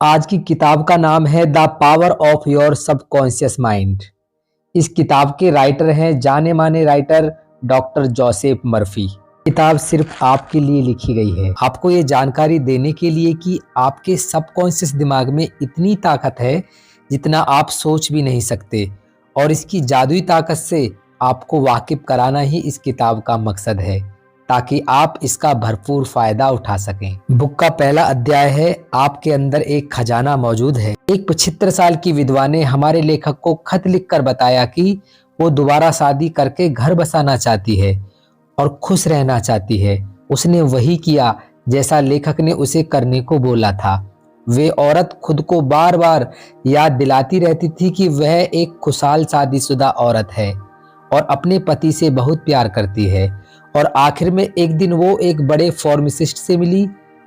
आज की किताब का नाम है the power of your subconscious mind. इस किताब के राइटर हैं जाने माने राइटर डॉक्टर जोसेफ मर्फी। किताब सिर्फ आपके लिए लिखी गई है, आपको ये जानकारी देने के लिए कि आपके सबकॉन्शियस दिमाग में इतनी ताकत है जितना आप सोच भी नहीं सकते, और इसकी जादुई ताकत से आपको वाकिफ कराना ही इस किताब का मकसद है ताकि आप इसका भरपूर फायदा उठा सकें। बुक का पहला अध्याय है आपके अंदर एक खजाना मौजूद है। एक 75 साल की विधवा ने हमारे लेखक को खत लिखकर बताया कि वो दोबारा शादी करके घर बसाना चाहती है और खुश रहना चाहती है। उसने वही किया जैसा लेखक ने उसे करने को बोला था। वे औरत खुद को बार बार याद दिलाती रहती थी कि वह एक खुशहाल शादीशुदा औरत है और अपने पति से बहुत प्यार करती है। और आखिर में एक दिन वो एक बड़े फार्मासिस्ट से मिली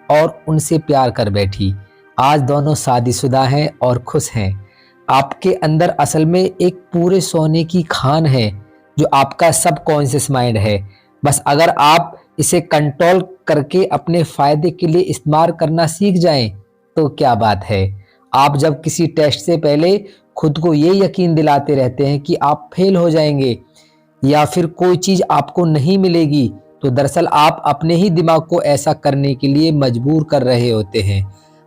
और उनसे प्यार कर बैठी। आज दोनों शादीशुदा हैं और खुश हैं। आपके अंदर असल में एक पूरे सोने की खान है जो आपका सबकॉन्शियस माइंड है। बस अगर आप इसे कंट्रोल करके अपने फायदे के लिए इस्तेमाल करना सीख जाएं तो क्या बात है। आप जब किसी टेस्ट से पहले खुद को ये यकीन दिलाते रहते हैं कि आप फेल हो जाएंगे या फिर कोई चीज आपको नहीं मिलेगी, तो दरअसल आप अपने ही दिमाग को ऐसा करने के लिए मजबूर कर रहे होते हैं।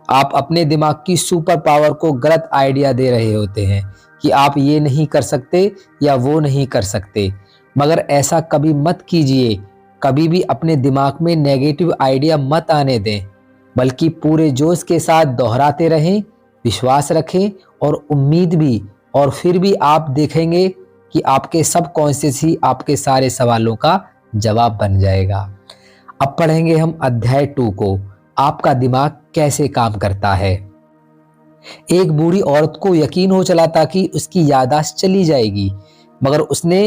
आप अपने दिमाग की सुपर पावर को गलत आइडिया दे रहे होते हैं कि आप ये नहीं कर सकते या वो नहीं कर सकते। मगर ऐसा कभी मत कीजिए। कभी भी अपने दिमाग में नेगेटिव आइडिया मत आने दें, बल्कि पूरे जोश के साथ दोहराते रहें, विश्वास रखें और उम्मीद भी। और फिर भी आप देखेंगे कि आपके सबकॉन्शियस ही आपके सारे सवालों का जवाब बन जाएगा। अब पढ़ेंगे हम अध्याय 2 को, आपका दिमाग कैसे काम करता है। एक बूढ़ी औरत को यकीन हो चला था कि उसकी याददाश्त चली जाएगी, मगर उसने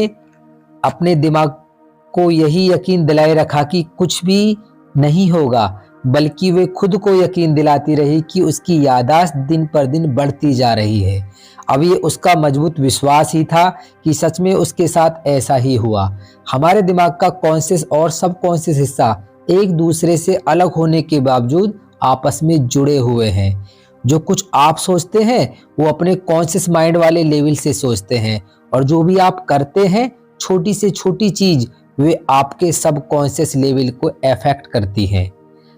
अपने दिमाग को यही यकीन दिलाए रखा कि कुछ भी नहीं होगा, बल्कि वे खुद को यकीन दिलाती रही कि उसकी याददाश्त दिन पर दिन बढ़ती जा रही है। अब ये उसका मजबूत विश्वास ही था कि सच में उसके साथ ऐसा ही हुआ। हमारे दिमाग का कॉन्शियस और सबकॉन्शियस हिस्सा एक दूसरे से अलग होने के बावजूद आपस में जुड़े हुए हैं। जो कुछ आप सोचते हैं वो अपने कॉन्शियस माइंड वाले लेवल से सोचते हैं, और जो भी आप करते हैं छोटी से छोटी चीज वे आपके सबकॉन्शियस लेवल को अफेक्ट करती हैं।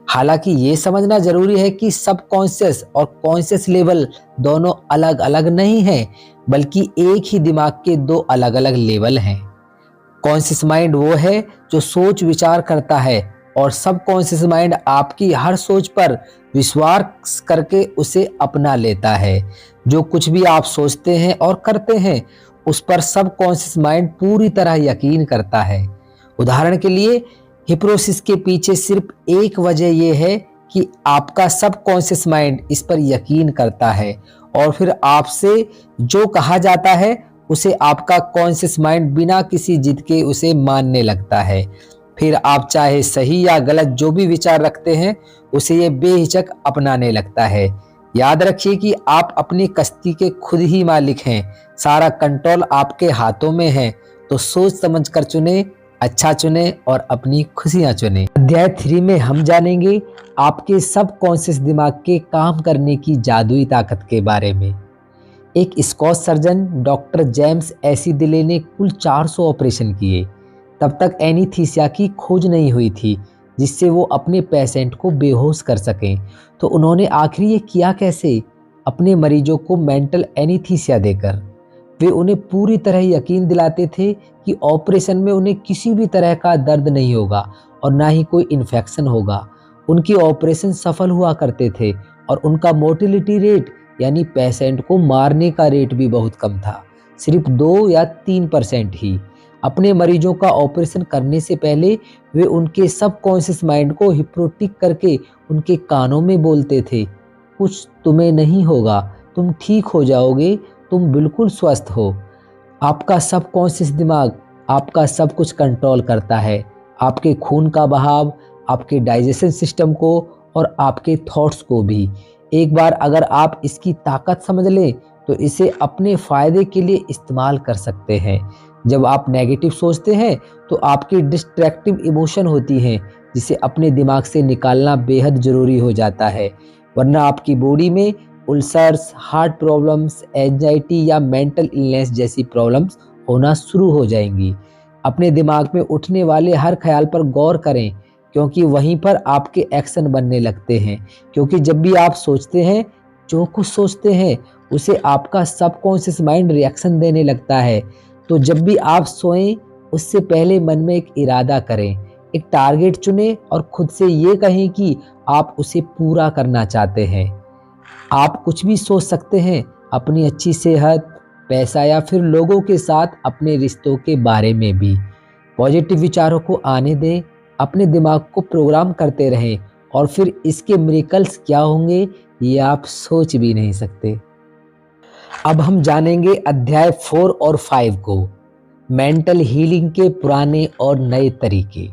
हालांकि ये समझना जरूरी है कि सबकॉन्शियस और कॉन्शियस लेवल दोनों अलग अलग नहीं हैं, बल्कि एक ही दिमाग के दो अलग अलग लेवल हैं। कॉन्शियस माइंड वो है जो सोच विचार करता है, और सबकॉन्शियस माइंड आपकी हर सोच पर विश्वास करके उसे अपना लेता है। जो कुछ भी आप सोचते हैं और करते हैं उस पर सबकॉन्शियस माइंड पूरी तरह यकीन करता है। उदाहरण के लिए हिप्नोसिस के पीछे सिर्फ एक वजह यह है कि आपका सबकॉन्शियस माइंड इस पर यकीन करता है, और फिर आपसे जो कहा जाता है उसे आपका कॉन्शियस माइंड बिना किसी जिद के उसे मानने लगता है। फिर आप चाहे सही या गलत जो भी विचार रखते हैं उसे ये बेहिचक अपनाने लगता है। याद रखिए कि आप अपनी कश्ती के खुद ही मालिक हैं। सारा कंट्रोल आपके हाथों में है, तो सोच समझ कर चुने, अच्छा चुने और अपनी खुशियां चुने। अध्याय 3 में हम जानेंगे आपके सबकॉन्शियस दिमाग के काम करने की जादुई ताकत के बारे में। एक स्कॉच सर्जन डॉक्टर जेम्स एसीदिले ने कुल 400 ऑपरेशन किए। तब तक एनीस्थीसिया की खोज नहीं हुई थी जिससे वो अपने पेशेंट को बेहोश कर सकें। तो उन्होंने आखिर ये किया कैसे? अपने मरीजों को मेंटल एनीस्थीसिया देकर। वे उन्हें पूरी तरह यकीन दिलाते थे कि ऑपरेशन में उन्हें किसी भी तरह का दर्द नहीं होगा और ना ही कोई इन्फेक्शन होगा। उनकी ऑपरेशन सफल हुआ करते थे और उनका मोर्टेलिटी रेट यानी पेशेंट को मारने का रेट भी बहुत कम था, सिर्फ 2 या 3% ही। अपने मरीजों का ऑपरेशन करने से पहले वे उनके सबकॉन्शियस माइंड को हिप्नोटिक करके उनके कानों में बोलते थे, कुछ तुम्हें नहीं होगा, तुम ठीक हो जाओगे, तुम बिल्कुल स्वस्थ हो। आपका सबकॉन्शियस दिमाग आपका सब कुछ कंट्रोल करता है, आपके खून का बहाव, आपके डाइजेशन सिस्टम को और आपके थॉट्स को भी। एक बार अगर आप इसकी ताकत समझ लें तो इसे अपने फायदे के लिए इस्तेमाल कर सकते हैं। जब आप नेगेटिव सोचते हैं तो आपकी डिस्ट्रैक्टिव इमोशन होती हैं जिसे अपने दिमाग से निकालना बेहद ज़रूरी हो जाता है, वरना आपकी बॉडी में उल्सर्स, हार्ट प्रॉब्लम्स, एंजाइटी या मेंटल इलनेस जैसी प्रॉब्लम्स होना शुरू हो जाएंगी। अपने दिमाग में उठने वाले हर ख्याल पर गौर करें, क्योंकि वहीं पर आपके एक्शन बनने लगते हैं। क्योंकि जब भी आप सोचते हैं, जो कुछ सोचते हैं उसे आपका सबकॉन्शियस माइंड रिएक्शन देने लगता है। तो जब भी आप सोएं, उससे पहले मन में एक इरादा करें, एक टारगेट चुनें और खुद से ये कहें कि आप उसे पूरा करना चाहते हैं। आप कुछ भी सोच सकते हैं, अपनी अच्छी सेहत, पैसा या फिर लोगों के साथ अपने रिश्तों के बारे में भी। पॉजिटिव विचारों को आने दें, अपने दिमाग को प्रोग्राम करते रहें और फिर इसके मिरेकल्स क्या होंगे ये आप सोच भी नहीं सकते। अब हम जानेंगे अध्याय 4 और 5 को, मेंटल हीलिंग के पुराने और नए तरीके।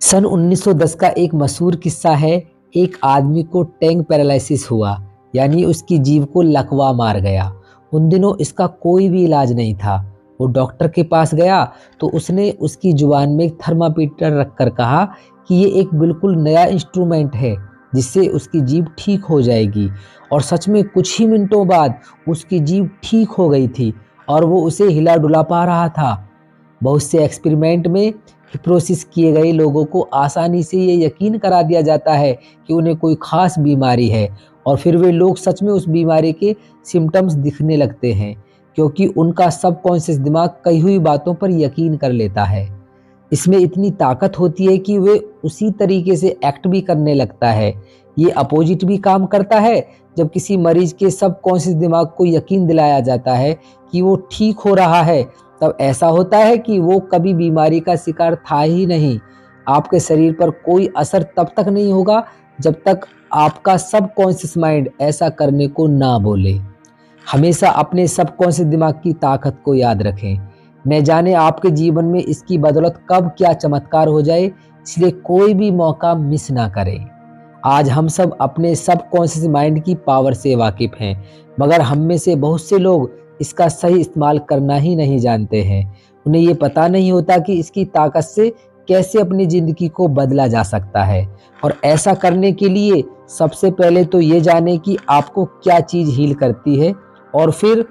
सन 1910 का एक मशहूर किस्सा है। एक आदमी को टैंग पैरालिसिस हुआ, यानी उसकी जीभ को लकवा मार गया। उन दिनों इसका कोई भी इलाज नहीं था। वो डॉक्टर के पास गया तो उसने उसकी जुबान में एक थर्मामीटर रखकर कहा कि ये एक बिल्कुल नया इंस्ट्रूमेंट है जिससे उसकी जीभ ठीक हो जाएगी। और सच में कुछ ही मिनटों बाद उसकी जीभ ठीक हो गई थी और वो उसे हिला डुला पा रहा था। बहुत से एक्सपेरिमेंट में हिप्नोसिस किए गए लोगों को आसानी से ये यकीन करा दिया जाता है कि उन्हें कोई खास बीमारी है, और फिर वे लोग सच में उस बीमारी के सिम्टम्स दिखने लगते हैं, क्योंकि उनका सबकॉन्शियस दिमाग कई हुई बातों पर यकीन कर लेता है। इसमें इतनी ताकत होती है कि वे उसी तरीके से एक्ट भी करने लगता है। ये अपोजिट भी काम करता है। जब किसी मरीज के सबकॉन्शियस दिमाग को यकीन दिलाया जाता है कि वो ठीक हो रहा है, तब ऐसा होता है कि वो कभी बीमारी का शिकार था ही नहीं। आपके शरीर पर कोई असर तब तक नहीं होगा जब तक आपका सबकॉन्शियस माइंड ऐसा करने को ना बोले। हमेशा अपने सबकॉन्शियस दिमाग की ताकत को याद रखें। न जाने आपके जीवन में इसकी बदौलत कब क्या चमत्कार हो जाए, इसलिए कोई भी मौका मिस ना करें। आज हम सब अपने सबकॉन्शियस माइंड की पावर से वाकिफ हैं, मगर हम में से बहुत से लोग इसका सही इस्तेमाल करना ही नहीं जानते हैं। उन्हें ये पता नहीं होता कि इसकी ताकत से कैसे अपनी ज़िंदगी को बदला जा सकता है। और ऐसा करने के लिए सबसे पहले तो ये जानें कि आपको क्या चीज़ हील करती है, और फिर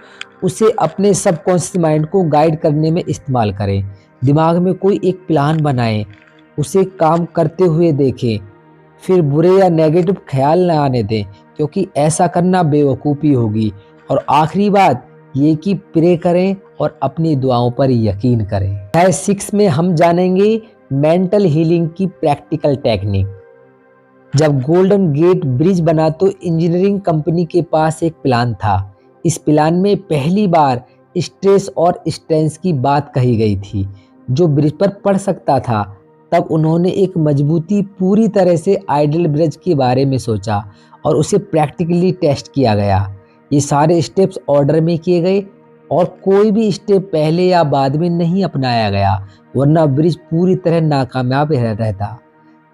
उसे अपने सबकॉन्शियस माइंड को गाइड करने में इस्तेमाल करें। दिमाग में कोई एक प्लान बनाएं, उसे काम करते हुए देखें, फिर बुरे या नेगेटिव ख्याल न आने दें, क्योंकि ऐसा करना बेवकूफ़ी होगी। और आखिरी बात ये कि प्रे करें और अपनी दुआओं पर यकीन करें। अध्याय 6 में हम जानेंगे मेंटल हीलिंग की प्रैक्टिकल टेक्निक। जब गोल्डन गेट ब्रिज बना तो इंजीनियरिंग कंपनी के पास एक प्लान था। इस प्लान में पहली बार स्ट्रेस और स्ट्रेंस की बात कही गई थी जो ब्रिज पर पड़ सकता था। तब उन्होंने एक मजबूती पूरी तरह से आइडल ब्रिज के बारे में सोचा और उसे प्रैक्टिकली टेस्ट किया गया। ये सारे स्टेप्स ऑर्डर में किए गए और कोई भी स्टेप पहले या बाद में नहीं अपनाया गया, वरना ब्रिज पूरी तरह नाकामयाब रहता।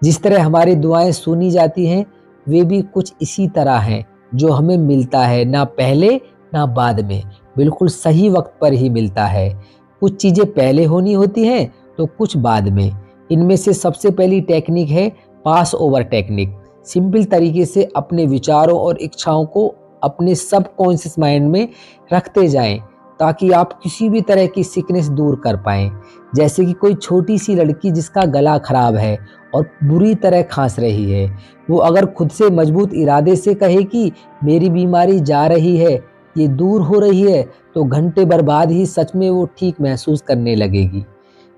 जिस तरह हमारी दुआएं सुनी जाती हैं, वे भी कुछ इसी तरह हैं। जो हमें मिलता है ना पहले ना बाद में, बिल्कुल सही वक्त पर ही मिलता है। कुछ चीज़ें पहले होनी होती हैं तो कुछ बाद में। इनमें से सबसे पहली टेक्निक है पास ओवर टेक्निक। सिंपल तरीके से अपने विचारों और इच्छाओं को अपने सबकॉन्शियस माइंड में रखते जाएं, ताकि आप किसी भी तरह की सिकनेस दूर कर पाएं। जैसे कि कोई छोटी सी लड़की जिसका गला खराब है और बुरी तरह खांस रही है, वो अगर खुद से मजबूत इरादे से कहे कि मेरी बीमारी जा रही है, ये दूर हो रही है, तो घंटे भर बाद ही सच में वो ठीक महसूस करने लगेगी।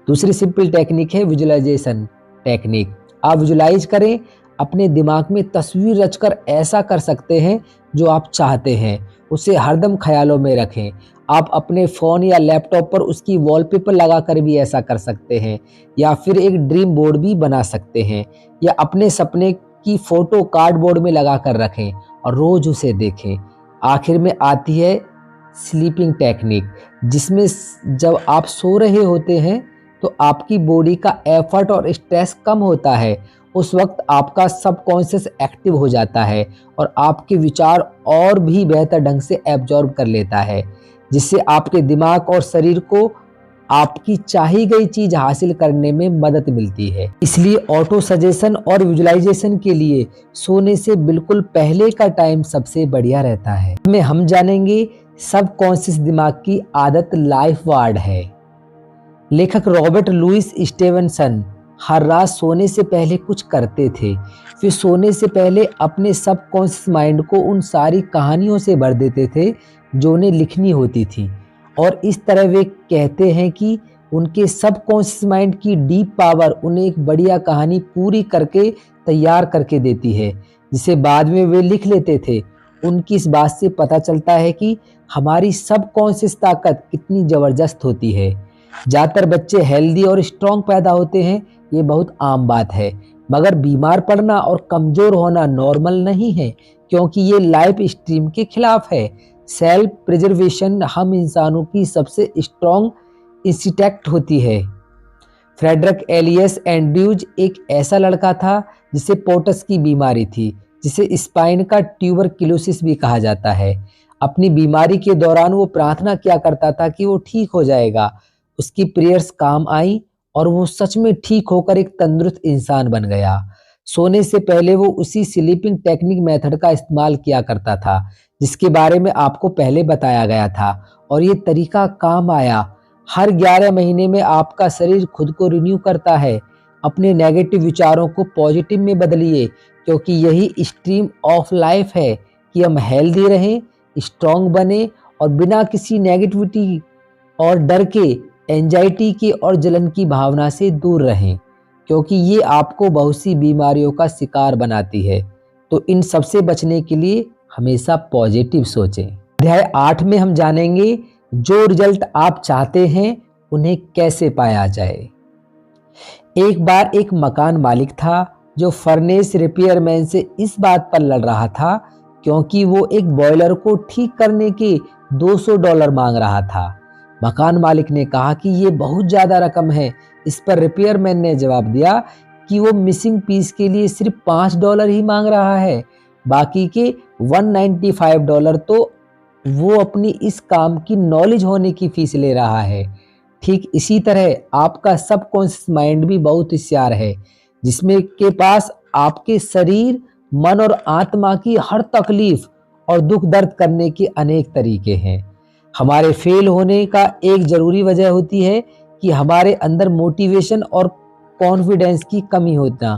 दूसरी सिंपल टेक्निक है विजुअलाइजेशन टेक्निक। आप विजुअलाइज करें, अपने दिमाग में तस्वीर रचकर ऐसा कर सकते हैं जो आप चाहते हैं, उसे हरदम ख्यालों में रखें। आप अपने फ़ोन या लैपटॉप पर उसकी वॉलपेपर लगाकर भी ऐसा कर सकते हैं, या फिर एक ड्रीम बोर्ड भी बना सकते हैं, या अपने सपने की फ़ोटो कार्डबोर्ड में लगा कर रखें और रोज़ उसे देखें। आखिर में आती है स्लीपिंग टेक्निक, जिसमें जब आप सो रहे होते हैं तो आपकी बॉडी का एफर्ट और स्ट्रेस कम होता है। उस वक्त आपका सबकॉन्शियस एक्टिव हो जाता है और आपके विचार और भी बेहतर ढंग से एब्जॉर्ब कर लेता है, जिससे आपके दिमाग और शरीर को आपकी चाही गई चीज हासिल करने में मदद मिलती है। इसलिए ऑटो सजेशन और विजुअलाइजेशन के लिए सोने से बिल्कुल पहले का टाइम सबसे बढ़िया रहता है। में हम जानेंगे सबकॉन्शियस दिमाग की आदत लाइफ वार्ड है। लेखक रॉबर्ट लुइस स्टीवेंसन हर रात सोने से पहले कुछ करते थे। फिर सोने से पहले अपने सबकॉन्शियस माइंड को उन सारी कहानियों से भर देते थे जो उन्हें लिखनी होती थी। और इस तरह वे कहते हैं कि उनके सबकॉन्शियस माइंड की डीप पावर उन्हें एक बढ़िया कहानी पूरी करके तैयार करके देती है, जिसे बाद में वे लिख लेते थे। उनकी इस बात से पता चलता है कि हमारी सबकॉन्शियस ताकत कितनी ज़बरदस्त होती है। ज़्यादातर बच्चे हेल्दी और स्ट्रॉन्ग पैदा होते हैं, ये बहुत आम बात है, मगर बीमार पड़ना और कमज़ोर होना नॉर्मल नहीं है, क्योंकि ये लाइफ स्ट्रीम के खिलाफ है। सेल्फ प्रिजर्वेशन हम इंसानों की सबसे स्ट्रॉन्ग इंस्टिंक्ट होती है। फ्रेडरिक एलियस एंड्रयूज एक ऐसा लड़का था जिसे पोटस की बीमारी थी, जिसे स्पाइन का ट्यूबरक्लोसिस भी कहा जाता है। अपनी बीमारी के दौरान वो प्रार्थना किया करता था कि वो ठीक हो जाएगा। उसकी प्रेयर्स काम आई और वो सच में ठीक होकर एक तंदुरुस्त इंसान बन गया। सोने से पहले वो उसी स्लीपिंग टेक्निक मेथड का इस्तेमाल किया करता था जिसके बारे में आपको पहले बताया गया था, और ये तरीका काम आया। हर 11 महीने में आपका शरीर खुद को रिन्यू करता है। अपने नेगेटिव विचारों को पॉजिटिव में बदलिए, क्योंकि यही स्ट्रीम ऑफ लाइफ है कि हम हेल्दी रहें, स्ट्रॉन्ग बने और बिना किसी नेगेटिविटी और डर के, एंजाइटी के और जलन की भावना से दूर रहें, क्योंकि ये आपको बहुत सी बीमारियों का शिकार बनाती है। तो इन सब से बचने के लिए हमेशा पॉजिटिव सोचें। अध्याय 8 में हम जानेंगे जो रिजल्ट आप चाहते हैं उन्हें कैसे पाया जाए। एक बार एक मकान मालिक था जो फर्नेस रिपेयरमैन से इस बात पर लड़ रहा था क्योंकि वो एक बॉयलर को ठीक करने के $200 मांग रहा था। मकान मालिक ने कहा कि ये बहुत ज़्यादा रकम है। इस पर रिपेयरमैन ने जवाब दिया कि वो मिसिंग पीस के लिए सिर्फ $5 ही मांग रहा है, बाकी के $195 तो वो अपनी इस काम की नॉलेज होने की फीस ले रहा है। ठीक इसी तरह आपका सबकॉन्शियस माइंड भी बहुत होशियार है, जिसमें के पास आपके शरीर, मन और आत्मा की हर तकलीफ और दुख दर्द करने के अनेक तरीके हैं। हमारे फेल होने का एक ज़रूरी वजह होती है कि हमारे अंदर मोटिवेशन और कॉन्फिडेंस की कमी होना,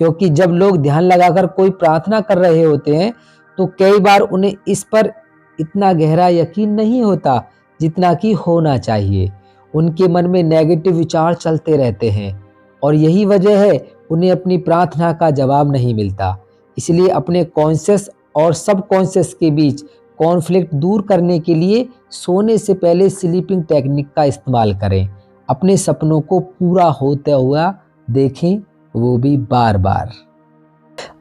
क्योंकि जब लोग ध्यान लगाकर कोई प्रार्थना कर रहे होते हैं तो कई बार उन्हें इस पर इतना गहरा यकीन नहीं होता जितना कि होना चाहिए। उनके मन में नेगेटिव विचार चलते रहते हैं और यही वजह है उन्हें अपनी प्रार्थना का जवाब नहीं मिलता। इसलिए अपने कॉन्शियस और सबकॉन्शियस के बीच कॉन्फ्लिक्ट दूर करने के लिए सोने से पहले स्लीपिंग टेक्निक का इस्तेमाल करें। अपने सपनों को पूरा होता हुआ देखें, वो भी बार बार।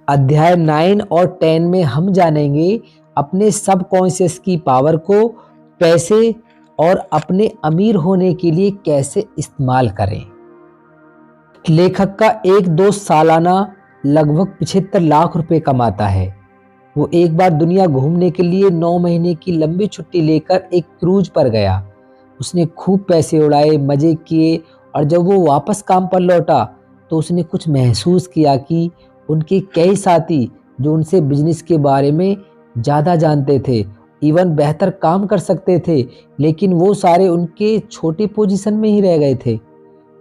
अध्याय 9 और 10 में हम जानेंगे अपने सबकॉन्शियस की पावर को पैसे और अपने अमीर होने के लिए कैसे इस्तेमाल करें। लेखक का एक दोस्त सालाना लगभग 75 लाख रुपए कमाता है। वो एक बार दुनिया घूमने के लिए 9 महीने की लंबी छुट्टी लेकर एक क्रूज पर गया। उसने खूब पैसे उड़ाए, मजे किए, और जब वो वापस काम पर लौटा तो उसने कुछ महसूस किया कि उनके कई साथी जो उनसे बिजनेस के बारे में ज़्यादा जानते थे, इवन बेहतर काम कर सकते थे, लेकिन वो सारे उनके छोटे पोजीशन में ही रह गए थे,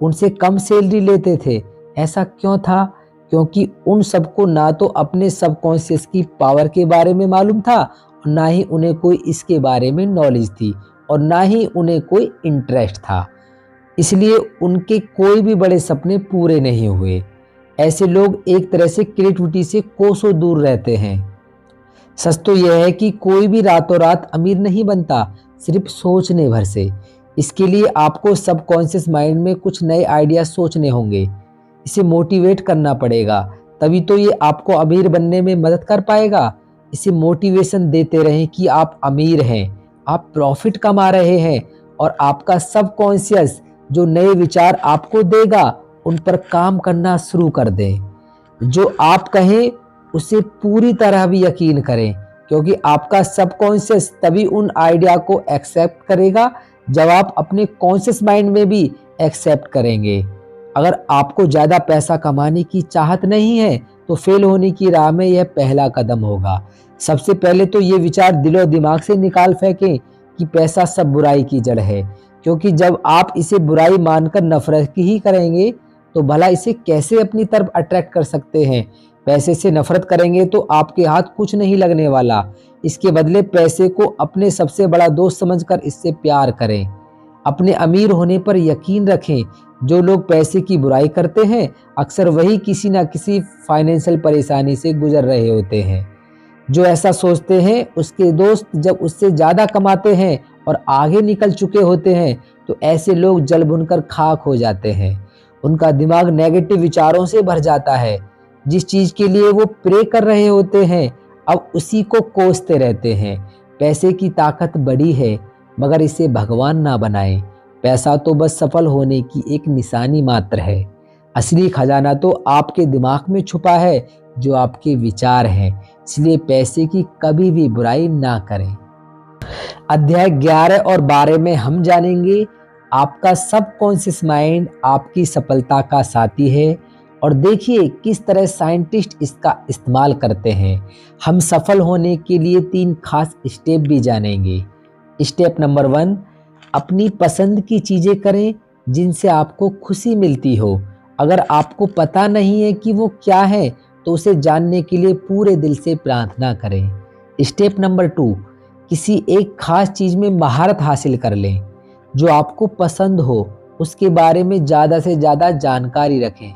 उनसे कम सैलरी लेते थे। ऐसा क्यों था? क्योंकि उन सबको ना तो अपने सबकॉन्शियस की पावर के बारे में मालूम था और ना ही उन्हें कोई इसके बारे में नॉलेज थी और ना ही उन्हें कोई इंटरेस्ट था। इसलिए उनके कोई भी बड़े सपने पूरे नहीं हुए। ऐसे लोग एक तरह से क्रिएटिविटी से कोसों दूर रहते हैं। सच तो यह है कि कोई भी रातों रात अमीर नहीं बनता, सिर्फ सोचने भर से। इसके लिए आपको सबकॉन्शियस माइंड में कुछ नए आइडिया सोचने होंगे, इसे मोटिवेट करना पड़ेगा, तभी तो ये आपको अमीर बनने में मदद कर पाएगा। इसे मोटिवेशन देते रहें कि आप अमीर हैं, आप प्रॉफिट कमा रहे हैं, और आपका सबकॉन्शियस जो नए विचार आपको देगा उन पर काम करना शुरू कर दें। जो आप कहें उसे पूरी तरह भी यकीन करें, क्योंकि आपका सबकॉन्शियस तभी उन आइडिया को एक्सेप्ट करेगा जब आप अपने कॉन्शियस माइंड में भी एक्सेप्ट करेंगे। अगर आपको ज़्यादा पैसा कमाने की चाहत नहीं है तो फेल होने की राह में यह पहला कदम होगा। सबसे पहले तो ये विचार दिलो दिमाग से निकाल फेंकें कि पैसा सब बुराई की जड़ है, क्योंकि जब आप इसे बुराई मानकर नफरत ही करेंगे तो भला इसे कैसे अपनी तरफ अट्रैक्ट कर सकते हैं। पैसे से नफरत करेंगे तो आपके हाथ कुछ नहीं लगने वाला। इसके बदले पैसे को अपने सबसे बड़ा दोस्त समझकर इससे प्यार करें। अपने अमीर होने पर यकीन रखें। जो लोग पैसे की बुराई करते हैं अक्सर वही किसी ना किसी फाइनेंशियल परेशानी से गुजर रहे होते हैं। जो ऐसा सोचते हैं उसके दोस्त जब उससे ज़्यादा कमाते हैं और आगे निकल चुके होते हैं तो ऐसे लोग जल भुनकर खाक हो जाते हैं। उनका दिमाग नेगेटिव विचारों से भर जाता है। जिस चीज़ के लिए वो प्रे कर रहे होते हैं अब उसी को कोसते रहते हैं। पैसे की ताकत बड़ी है मगर इसे भगवान ना बनाएं। पैसा तो बस सफल होने की एक निशानी मात्र है। असली खजाना तो आपके दिमाग में छुपा है, जो आपके विचार हैं। इसलिए पैसे की कभी भी बुराई ना करें। अध्याय 11 और 12 में हम जानेंगे आपका सबकॉन्शियस माइंड आपकी सफलता का साथी है और देखिए किस तरह साइंटिस्ट इसका इस्तेमाल करते हैं। हम सफल होने के लिए 3 खास स्टेप भी जानेंगे। स्टेप नंबर 1, अपनी पसंद की चीज़ें करें जिनसे आपको खुशी मिलती हो। अगर आपको पता नहीं है कि वो क्या है तो उसे जानने के लिए पूरे दिल से प्रार्थना करें। स्टेप नंबर 2, किसी एक खास चीज़ में महारत हासिल कर लें। जो आपको पसंद हो उसके बारे में ज़्यादा से ज़्यादा जानकारी रखें।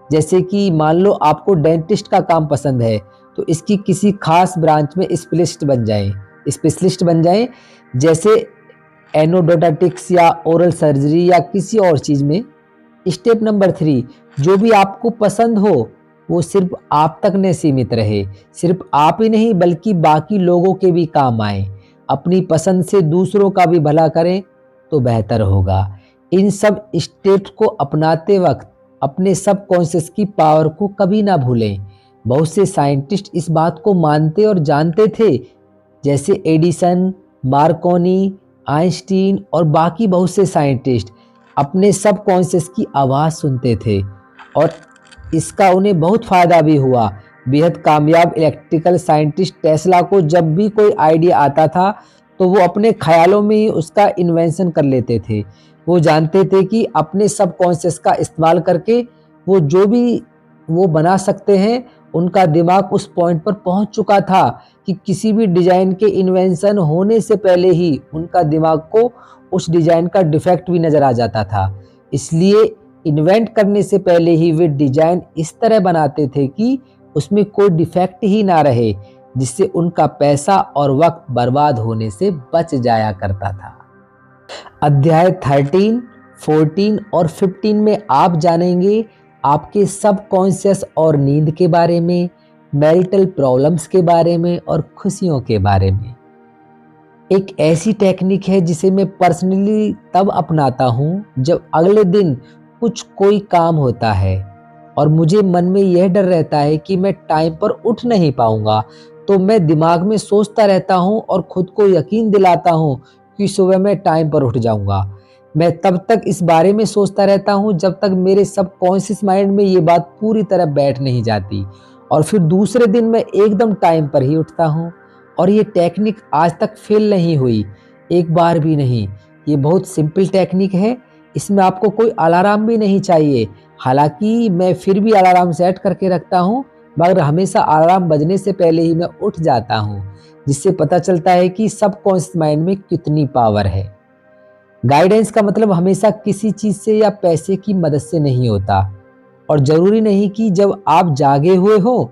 जैसे कि मान लो आपको डेंटिस्ट का काम पसंद है तो इसकी किसी खास ब्रांच में स्पेशलिस्ट बन जाएं, जैसे एनोडोंटिक्स या ओरल सर्जरी या किसी और चीज़ में। स्टेप नंबर 3, जो भी आपको पसंद हो वो सिर्फ आप तक न सीमित रहे। सिर्फ आप ही नहीं बल्कि बाकी लोगों के भी काम आए। अपनी पसंद से दूसरों का भी भला करें तो बेहतर होगा। इन सब स्टेप्स को अपनाते वक्त अपने सबकॉन्शियस की पावर को कभी ना भूलें। बहुत से साइंटिस्ट इस बात को मानते और जानते थे, जैसे एडिसन, मार्कोनी, आइंस्टीन और बाकी बहुत से साइंटिस्ट अपने सबकॉन्शियस की आवाज़ सुनते थे और इसका उन्हें बहुत फ़ायदा भी हुआ। बेहद कामयाब इलेक्ट्रिकल साइंटिस्ट टेस्ला को जब भी कोई आइडिया आता था तो वो अपने ख्यालों में ही उसका इन्वेंशन कर लेते थे। वो जानते थे कि अपने सबकॉन्शियस का इस्तेमाल करके वो जो भी वो बना सकते हैं। उनका दिमाग उस पॉइंट पर पहुंच चुका था कि किसी भी डिज़ाइन के इन्वेंशन होने से पहले ही उनका दिमाग को उस डिज़ाइन का डिफेक्ट भी नज़र आ जाता था। इसलिए इन्वेंट करने से पहले ही वे डिज़ाइन इस तरह बनाते थे कि उसमें कोई डिफेक्ट ही ना रहे, जिससे उनका पैसा और वक्त बर्बाद होने से बच जाया करता था। अध्याय 13, 14 और 15 में आप जानेंगे आपके सबकॉन्शियस और नींद के बारे में, मैरिटल प्रॉब्लम्स के बारे में और खुशियों के बारे में। एक ऐसी टेक्निक है जिसे मैं पर्सनली तब अपनाता हूँ जब अगले दिन कोई काम होता है और मुझे मन में यह डर रहता है कि मैं टाइम पर उठ नहीं पाऊंगा। तो मैं दिमाग में सोचता रहता हूँ और खुद को यकीन दिलाता हूँ कि सुबह मैं टाइम पर उठ जाऊंगा। मैं तब तक इस बारे में सोचता रहता हूँ जब तक मेरे सबकॉन्शियस माइंड में ये बात पूरी तरह बैठ नहीं जाती और फिर दूसरे दिन मैं एकदम टाइम पर ही उठता हूँ। और ये टेक्निक आज तक फेल नहीं हुई, एक बार भी नहीं। ये बहुत सिंपल टेक्निक है, इसमें आपको कोई अलार्म भी नहीं चाहिए। हालांकि मैं फिर भी अलार्म सेट करके रखता हूँ, मगर हमेशा अलार्म बजने से पहले ही मैं उठ जाता हूँ, जिससे पता चलता है कि सबकॉन्शियस माइंड में कितनी पावर है। गाइडेंस का मतलब हमेशा किसी चीज़ से या पैसे की मदद से नहीं होता और ज़रूरी नहीं कि जब आप जागे हुए हो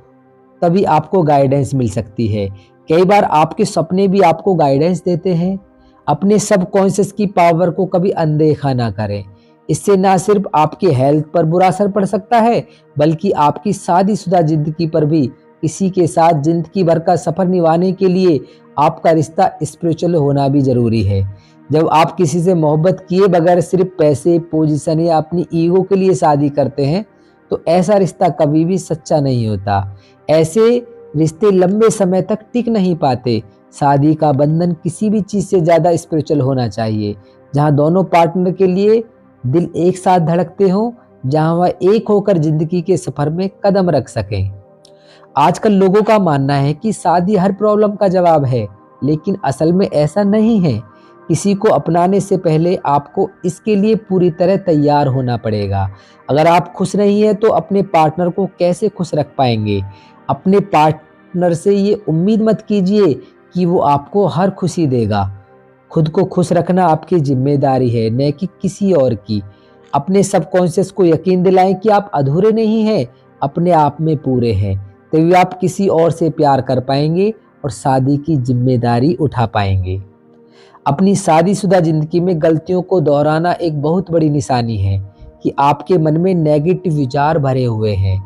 तभी आपको गाइडेंस मिल सकती है। कई बार आपके सपने भी आपको गाइडेंस देते हैं। अपने सबकॉन्शियस की पावर को कभी अनदेखा ना करें। इससे ना सिर्फ आपके हेल्थ पर बुरा असर पड़ सकता है बल्कि आपकी शादीशुदा जिंदगी पर भी। किसी के साथ जिंदगी भर का सफर निभाने के लिए आपका रिश्ता स्पिरिचुअल होना भी जरूरी है। जब आप किसी से मोहब्बत किए बगैर सिर्फ पैसे, पोजीशन या अपनी ईगो के लिए शादी करते हैं तो ऐसा रिश्ता कभी भी सच्चा नहीं होता। ऐसे रिश्ते लंबे समय तक टिक नहीं पाते। शादी का बंधन किसी भी चीज़ से ज़्यादा स्पिरिचुअल होना चाहिए। जहां दोनों पार्टनर के लिए दिल एक साथ धड़कते हों, जहां वह एक होकर जिंदगी के सफर में कदम रख सकें। आजकल लोगों का मानना है कि शादी हर प्रॉब्लम का जवाब है, लेकिन असल में ऐसा नहीं है। किसी को अपनाने से पहले आपको इसके लिए पूरी तरह तैयार होना पड़ेगा। अगर आप खुश नहीं हैं तो अपने पार्टनर को कैसे खुश रख पाएंगे? अपने पार्टनर से ये उम्मीद मत कीजिए कि वो आपको हर खुशी देगा। खुद को खुश रखना आपकी जिम्मेदारी है, न कि किसी और की। अपने सबकॉन्शियस को यकीन दिलाएं कि आप अधूरे नहीं हैं, अपने आप में पूरे हैं। तभी आप किसी और से प्यार कर पाएंगे और शादी की जिम्मेदारी उठा पाएंगे। अपनी शादीशुदा जिंदगी में गलतियों को दोहराना एक बहुत बड़ी निशानी है कि आपके मन में नेगेटिव विचार भरे हुए हैं।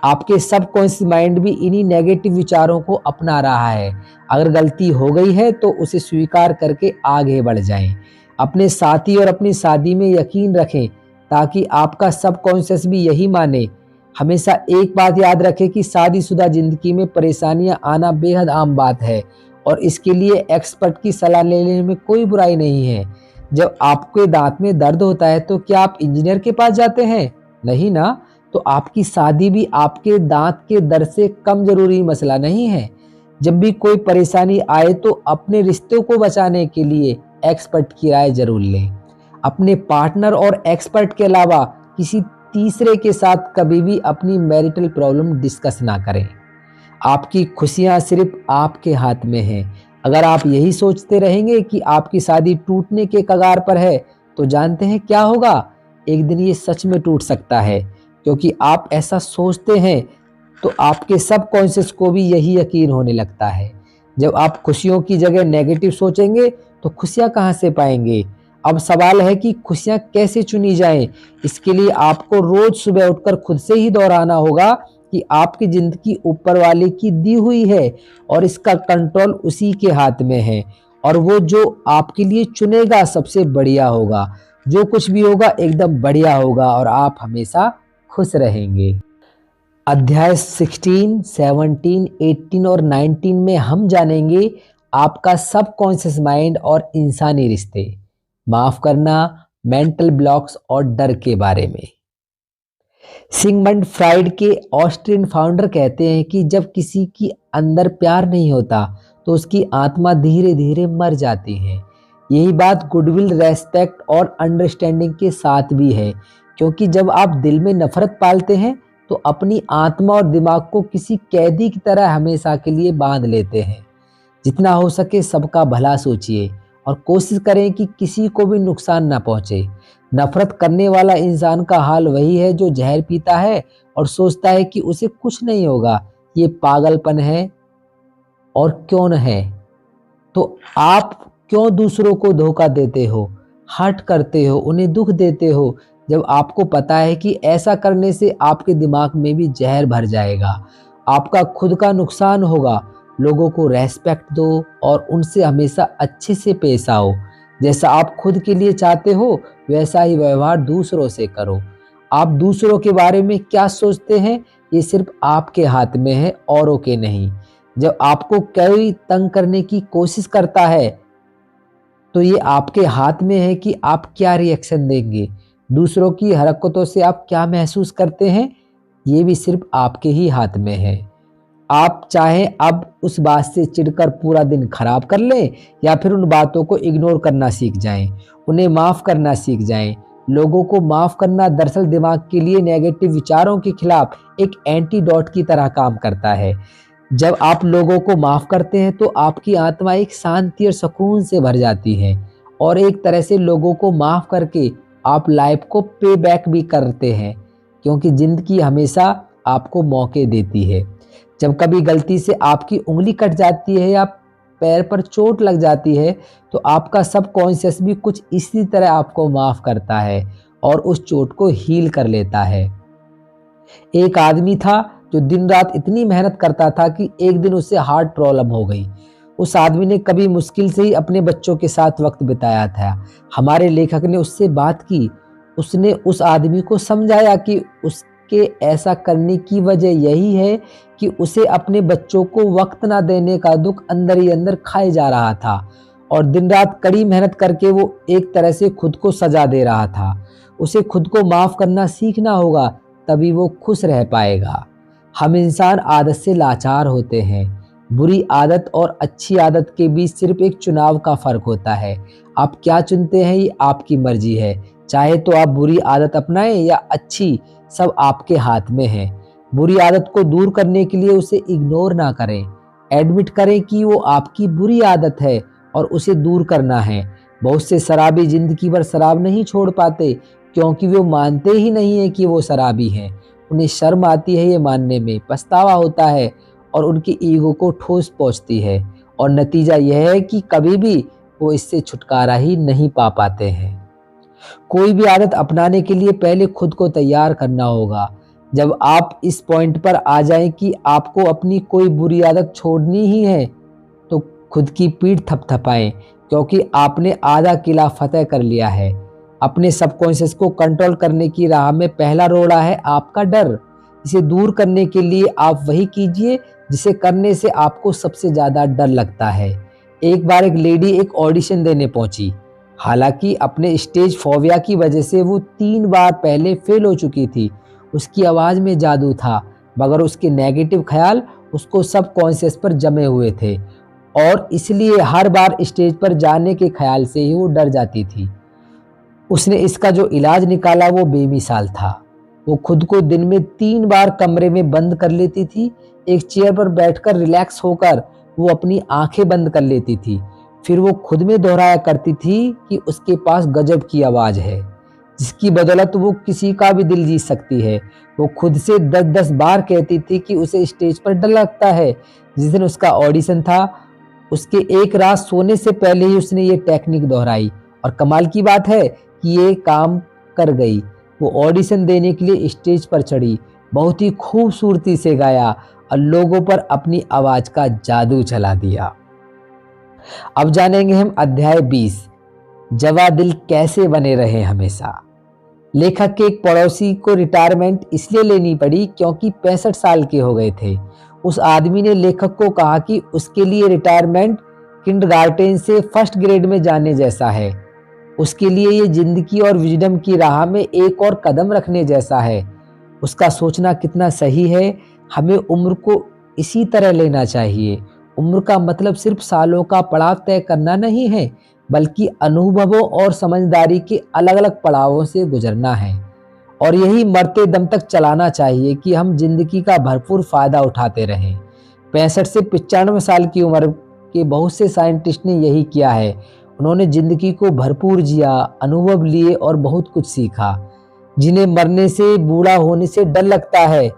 आपके सबकॉन्शियस माइंड भी इन्हीं नेगेटिव विचारों को अपना रहा है। अगर गलती हो गई है तो उसे स्वीकार करके आगे बढ़ जाएं। अपने साथी और अपनी शादी में यकीन रखें ताकि आपका सबकॉन्शियस भी यही माने। हमेशा एक बात याद रखें कि शादीशुदा जिंदगी में परेशानियां आना बेहद आम बात है और इसके लिए एक्सपर्ट की सलाह लेने में कोई बुराई नहीं है। जब आपके दांत में दर्द होता है तो क्या आप इंजीनियर के पास जाते हैं? नहीं ना। तो आपकी शादी भी आपके दांत के दर्द से कम जरूरी मसला नहीं है। जब भी कोई परेशानी आए तो अपने रिश्तों को बचाने के लिए एक्सपर्ट की राय जरूर लें। अपने पार्टनर और एक्सपर्ट के अलावा किसी तीसरे के साथ कभी भी अपनी मैरिटल प्रॉब्लम डिस्कस ना करें। आपकी खुशियां सिर्फ आपके हाथ में हैं। अगर आप यही सोचते रहेंगे कि आपकी शादी टूटने के कगार पर है, तो जानते हैं क्या होगा? एक दिन ये सच में टूट सकता है, क्योंकि आप ऐसा सोचते हैं तो आपके सबकॉन्शियस को भी यही यकीन होने लगता है। जब आप खुशियों की जगह नेगेटिव सोचेंगे तो खुशियां कहाँ से पाएंगे? अब सवाल है कि खुशियां कैसे चुनी जाएं। इसके लिए आपको रोज सुबह उठकर खुद से ही दोहराना होगा कि आपकी जिंदगी ऊपर वाले की दी हुई है और इसका कंट्रोल उसी के हाथ में है, और वो जो आपके लिए चुनेगा सबसे बढ़िया होगा। जो कुछ भी होगा एकदम बढ़िया होगा और आप हमेशा खुश रहेंगे। अध्याय 16, 17, 18 और 19 में हम जानेंगे आपका सबकॉन्शियस माइंड और इंसानी रिश्ते, माफ करना, मेंटल ब्लॉक्स और डर के बारे में। सिगमंड फ्राइड के ऑस्ट्रियन फाउंडर कहते हैं कि जब किसी की अंदर प्यार नहीं होता तो उसकी आत्मा धीरे धीरे मर जाती है। यही बात गुडविल, रेस्पेक्ट और अंडरस्टैंडिंग के साथ भी है, क्योंकि जब आप दिल में नफरत पालते हैं तो अपनी आत्मा और दिमाग को किसी कैदी की तरह हमेशा के लिए बांध लेते हैं। जितना हो सके सबका भला सोचिए और कोशिश करें कि किसी को भी नुकसान ना पहुंचे। नफरत करने वाला इंसान का हाल वही है जो जहर पीता है और सोचता है कि उसे कुछ नहीं होगा। ये पागलपन है और क्यों न है। तो आप क्यों दूसरों को धोखा देते हो, हर्ट करते हो, उन्हें दुख देते हो, जब आपको पता है कि ऐसा करने से आपके दिमाग में भी जहर भर जाएगा, आपका खुद का नुकसान होगा। लोगों को रेस्पेक्ट दो और उनसे हमेशा अच्छे से पेश आओ। जैसा आप खुद के लिए चाहते हो वैसा ही व्यवहार दूसरों से करो। आप दूसरों के बारे में क्या सोचते हैं ये सिर्फ आपके हाथ में है, औरों के नहीं। जब आपको कोई तंग करने की कोशिश करता है तो ये आपके हाथ में है कि आप क्या रिएक्शन देंगे। दूसरों की हरकतों से आप क्या महसूस करते हैं ये भी सिर्फ आपके ही हाथ में है। आप चाहें अब उस बात से चिढ़कर पूरा दिन खराब कर लें या फिर उन बातों को इग्नोर करना सीख जाएं, उन्हें माफ़ करना सीख जाएं। लोगों को माफ़ करना दरअसल दिमाग के लिए नेगेटिव विचारों के खिलाफ एक एंटीडोट की तरह काम करता है। जब आप लोगों को माफ़ करते हैं तो आपकी आत्मा एक शांति और सुकून से भर जाती है, और एक तरह से लोगों को माफ़ करके आप लाइफ को पे बैक भी करते हैं, क्योंकि ज़िंदगी हमेशा आपको मौके देती है। जब कभी गलती से आपकी उंगली कट जाती है या पैर पर चोट लग जाती है तो आपका सबकॉन्शियस भी कुछ इसी तरह आपको माफ़ करता है और उस चोट को हील कर लेता है। एक आदमी था जो दिन रात इतनी मेहनत करता था कि एक दिन उसे हार्ट प्रॉब्लम हो गई। उस आदमी ने कभी मुश्किल से ही अपने बच्चों के साथ वक्त बिताया था। हमारे लेखक ने उससे बात की। उसने उस आदमी को समझाया कि उसके ऐसा करने की वजह यही है कि उसे अपने बच्चों को वक्त ना देने का दुख अंदर ही अंदर खाए जा रहा था और दिन रात कड़ी मेहनत करके वो एक तरह से खुद को सजा दे रहा था। उसे खुद को माफ़ करना सीखना होगा, तभी वो खुश रह पाएगा। हम इंसान आदत से लाचार होते हैं। बुरी आदत और अच्छी आदत के बीच सिर्फ एक चुनाव का फ़र्क होता है। आप क्या चुनते हैं ये आपकी मर्ज़ी है। चाहे तो आप बुरी आदत अपनाएं या अच्छी, सब आपके हाथ में है। बुरी आदत को दूर करने के लिए उसे इग्नोर ना करें। एडमिट करें कि वो आपकी बुरी आदत है और उसे दूर करना है। बहुत से शराबी ज़िंदगी भर शराब नहीं छोड़ पाते, क्योंकि वो मानते ही नहीं है कि वो शराबी हैं। उन्हें शर्म आती है ये मानने में, पछतावा होता है और उनकी ईगो को ठोस पहुंचती है, और नतीजा यह है कि कभी भी वो इससे छुटकारा ही नहीं पा पाते हैं। कोई भी आदत अपनाने के लिए पहले खुद को तैयार करना होगा। जब आप इस पॉइंट पर आ जाएं कि आपको अपनी कोई बुरी आदत छोड़नी ही है, तो खुद की पीठ थपथपाएं, क्योंकि आपने आधा किला फतेह कर लिया है। अपने सबकॉन्शियस को कंट्रोल करने की राह में पहला रोड़ा है आपका डर। इसे दूर करने के लिए आप वही कीजिए जिसे करने से आपको सबसे ज़्यादा डर लगता है। एक बार एक लेडी एक ऑडिशन देने पहुंची। हालांकि अपने स्टेज फोबिया की वजह से वो 3 बार पहले फेल हो चुकी थी। उसकी आवाज़ में जादू था, मगर उसके नेगेटिव ख्याल उसको सबकॉन्शियस पर जमे हुए थे, और इसलिए हर बार स्टेज पर जाने के ख्याल से ही वो डर जाती थी। उसने इसका जो इलाज निकाला वो बेमिसाल था। वो खुद को दिन में 3 बार कमरे में बंद कर लेती थी। एक चेयर पर बैठकर रिलैक्स होकर वो अपनी आंखें बंद कर लेती थी। फिर वो खुद में दोहराया करती थी कि उसके पास गजब की आवाज़ है, जिसकी बदौलत वो किसी का भी दिल जीत सकती है। वो खुद से 10-10 बार कहती थी कि उसे स्टेज पर डर लगता है। जिस दिन उसका ऑडिशन था, उसके एक रात सोने से पहले ही उसने ये टेक्निक दोहराई, और कमाल की बात है कि ये काम कर गई। वो ऑडिशन देने के लिए स्टेज पर चढ़ी, बहुत ही खूबसूरती से गाया और लोगों पर अपनी आवाज़ का जादू चला दिया। अब जानेंगे हम अध्याय 20, जवा दिल कैसे बने रहे हमेशा। लेखक के एक पड़ोसी को रिटायरमेंट इसलिए लेनी पड़ी क्योंकि 65 साल के हो गए थे। उस आदमी ने लेखक को कहा कि उसके लिए रिटायरमेंट किंडरगार्टन से फर्स्ट ग्रेड में जाने जैसा है। उसके लिए ये जिंदगी और विजडम की राह में एक और कदम रखने जैसा है। उसका सोचना कितना सही है। हमें उम्र को इसी तरह लेना चाहिए। उम्र का मतलब सिर्फ सालों का पड़ाव तय करना नहीं है, बल्कि अनुभवों और समझदारी के अलग अलग पड़ावों से गुजरना है, और यही मरते दम तक चलाना चाहिए कि हम जिंदगी का भरपूर फायदा उठाते रहें। 65 से 95 साल की उम्र के बहुत से साइंटिस्ट ने यही किया है। उन्होंने जिंदगी को भरपूर जिया, अनुभव लिए और बहुत कुछ सीखा। जिन्हें मरने से, बूढ़ा होने से डर लगता है,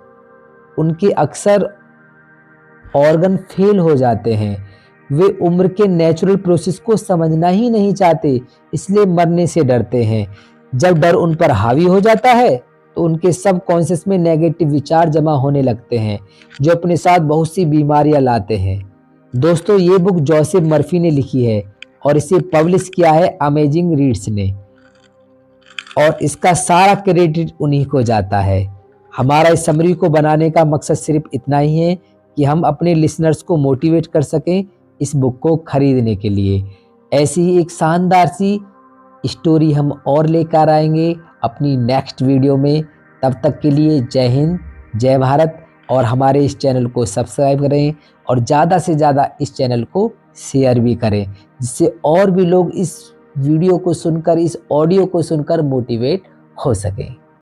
उनके अक्सर ऑर्गन फेल हो जाते हैं। वे उम्र के नेचुरल प्रोसेस को समझना ही नहीं चाहते, इसलिए मरने से डरते हैं। जब डर उन पर हावी हो जाता है, तो उनके सबकॉन्शियस में नेगेटिव विचार जमा होने लगते हैं, जो अपने साथ बहुत सी बीमारियां लाते हैं। दोस्तों, ये बुक जोसेफ मर्फी ने लिखी है और इसे पब्लिश किया है अमेजिंग रीड्स ने, और इसका सारा क्रेडिट उन्हीं को जाता है। हमारा इस समरी को बनाने का मकसद सिर्फ इतना ही है कि हम अपने लिसनर्स को मोटिवेट कर सकें इस बुक को खरीदने के लिए। ऐसी ही एक शानदार सी स्टोरी हम और लेकर आएंगे अपनी नेक्स्ट वीडियो में। तब तक के लिए जय हिंद, जय भारत, और हमारे इस चैनल को सब्सक्राइब करें और ज़्यादा से ज़्यादा इस चैनल को शेयर भी करें, जिससे और भी लोग इस वीडियो को सुनकर, इस ऑडियो को सुनकर मोटिवेट हो सकें।